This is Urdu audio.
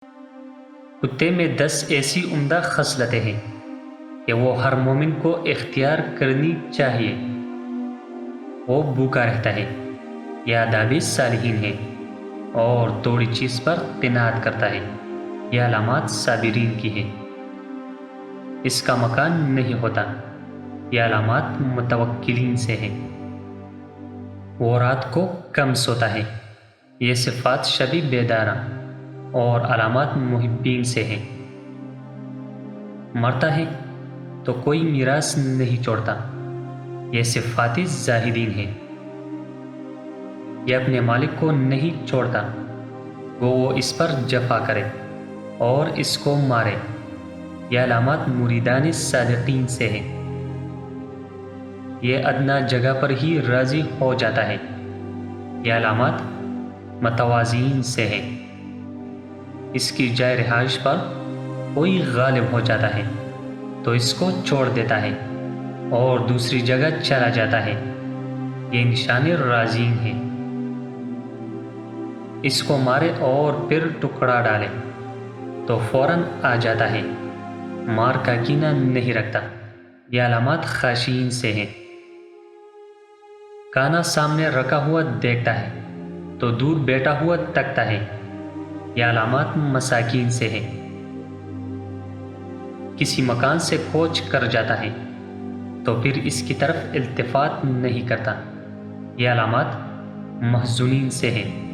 کتے میں 10 ایسی عمدہ خصلتیں ہیں کہ وہ ہر مومن کو اختیار کرنی چاہیے۔ وہ بھوکا رہتا ہے، یہ آداب صالحین ہے، اور توڑی چیز پر قناعت کرتا ہے، یہ علامات صابرین کی ہے۔ اس کا مکان نہیں ہوتا، یہ علامات متوکلین سے ہے۔ وہ رات کو کم سوتا ہے، یہ صفات شبی بیدارہ اور علامات محبین سے ہے۔ مرتا ہے تو کوئی میراث نہیں چھوڑتا، یہ صفات زاہدین ہے۔ یہ اپنے مالک کو نہیں چھوڑتا، وہ اس پر جفا کرے اور اس کو مارے، یہ علامات مریدان صادقین سے ہے۔ یہ ادنا جگہ پر ہی راضی ہو جاتا ہے، یہ علامات متوازین سے ہے۔ اس کی جائے رہائش پر کوئی غالب ہو جاتا ہے تو اس کو چھوڑ دیتا ہے اور دوسری جگہ چلا جاتا ہے، یہ نشان رازین ہے۔ اس کو مارے اور پھر ٹکڑا ڈالے تو فوراً آ جاتا ہے، مار کا کینہ نہیں رکھتا، یہ علامات خاشعین سے ہیں۔ کانا سامنے رکھا ہوا دیکھتا ہے تو دور بیٹھا ہوا تکتا ہے، یہ علامات مساکین سے ہے۔ کسی مکان سے کوچ کر جاتا ہے تو پھر اس کی طرف التفات نہیں کرتا، یہ علامات محزونین سے ہیں۔